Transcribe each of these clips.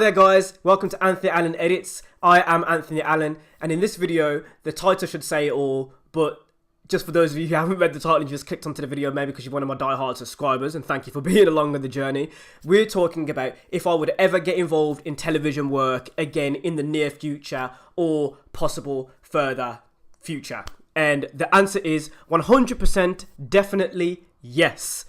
there guys, welcome to Anthony Allen Edits. I am Anthony Allen, and in this video, the title should say it all, but just for those of you who haven't read the title and just clicked onto the video, maybe because you're one of my die-hard subscribers, and thank you for being along on the journey, we're talking about if I would ever get involved in television work again in the near future or possible further future. And the answer is 100% definitely yes.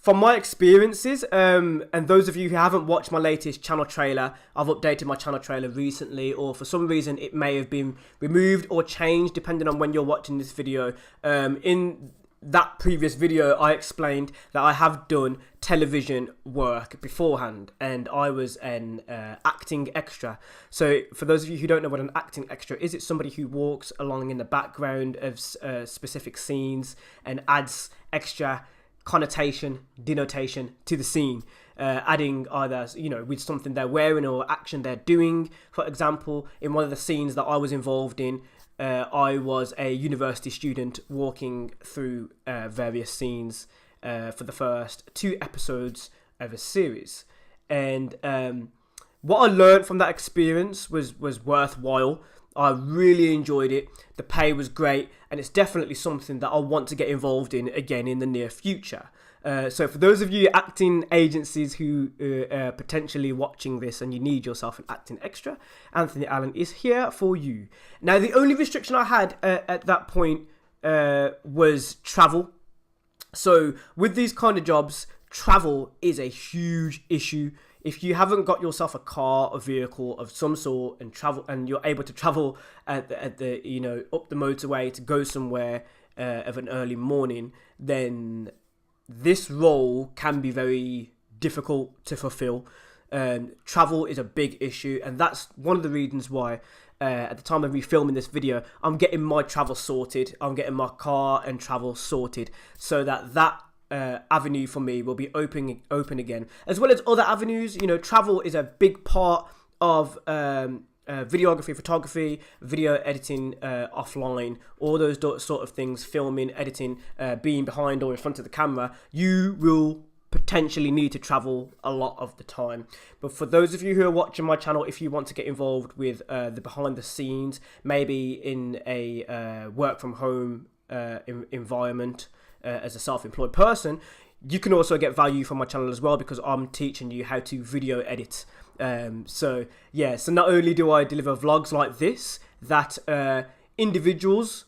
From my experiences, and those of you who haven't watched my latest channel trailer, I've updated my channel trailer recently, or for some reason it may have been removed or changed depending on when you're watching this video. In that previous video, I explained that I have done television work beforehand, and I was an acting extra. So for those of you who don't know what an acting extra is, it's somebody who walks along in the background of specific scenes and adds extra connotation, denotation to the scene, adding either, with something they're wearing or action they're doing. For example, in one of the scenes that I was involved in, I was a university student walking through various scenes for the first 2 episodes of a series. And what I learned from that experience was worthwhile. I really enjoyed it. The pay was great, and it's definitely something that I want to get involved in again in the near future. So for those of you acting agencies who are potentially watching this and you need yourself an acting extra, Anthony Allen is here for you. Now, the only restriction I had at that point was travel. So with these kind of jobs, travel is a huge issue. If you haven't got yourself a car, a vehicle of some sort, and travel, and you're able to travel at the up the motorway to go somewhere of an early morning, then this role can be very difficult to fulfill. Travel is a big issue, and that's one of the reasons why at the time of me filming this video, I'm getting my travel sorted. I'm getting my car and travel sorted so that avenue for me will be open again, as well as other avenues. Travel is a big part of videography, photography, video editing, offline, all those sort of things, filming, editing, being behind or in front of the camera. You will potentially need to travel a lot of the time. But for those of you who are watching my channel, if you want to get involved with the behind the scenes, maybe in a work from home environment, as a self-employed person, you can also get value from my channel as well, because I'm teaching you how to video edit. So not only do I deliver vlogs like this that individuals,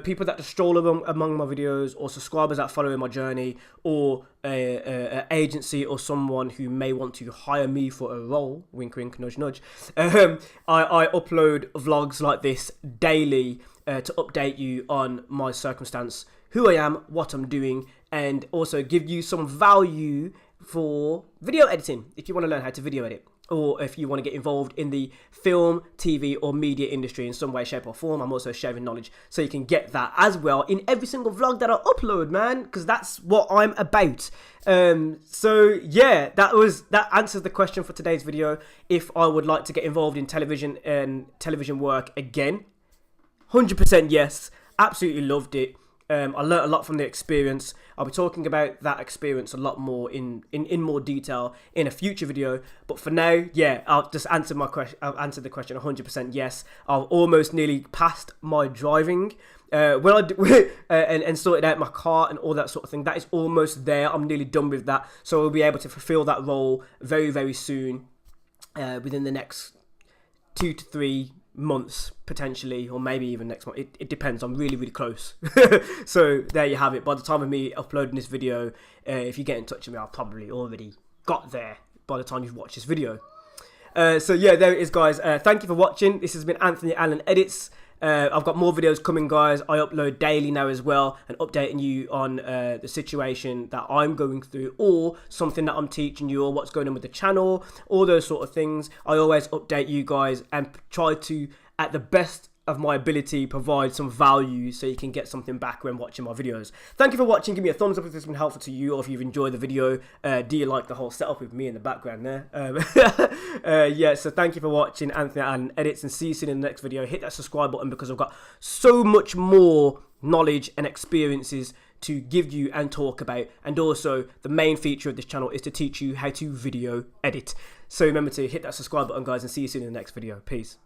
people that just stroll among my videos, or subscribers that follow my journey, or an agency or someone who may want to hire me for a role, wink wink, nudge nudge, I upload vlogs like this daily to update you on my circumstance, who I am, what I'm doing, and also give you some value for video editing if you want to learn how to video edit, or if you want to get involved in the film, TV, or media industry in some way, shape, or form. I'm also sharing knowledge so you can get that as well in every single vlog that I upload, man, because that's what I'm about. That answers the question for today's video. If I would like to get involved in television and television work again, 100% yes. Absolutely loved it. I learned a lot from the experience. I'll be talking about that experience a lot more in more detail in a future video. But for now, I'll just answer the question 100% yes. I've almost nearly passed my driving. When I do, and sorted out my car and all that sort of thing, that is almost there. I'm nearly done with that. So I'll be able to fulfill that role very, very soon, within the next 2 to 3 months potentially, or maybe even next month. It depends. I'm really, really close. So there you have it. By the time of me uploading this video, if you get in touch with me, I'll probably already got there by the time you've watched this video. There it is, guys. Thank you for watching. This has been Anthony Allen Edits. I've got more videos coming, guys. I upload daily now as well, and updating you on the situation that I'm going through, or something that I'm teaching you, or what's going on with the channel, all those sort of things. I always update you guys and try to, at the best of my ability, provide some value so you can get something back when watching my videos. Thank you for watching. Give me a thumbs up if this has been helpful to you, or if you've enjoyed the video. Do you like the whole setup with me in the background there? So thank you for watching Anthony Allen Edits, and see you soon in the next video. Hit that subscribe button, because I've got so much more knowledge and experiences to give you and talk about. And also the main feature of this channel is to teach you how to video edit. So remember to hit that subscribe button, guys, and see you soon in the next video. Peace.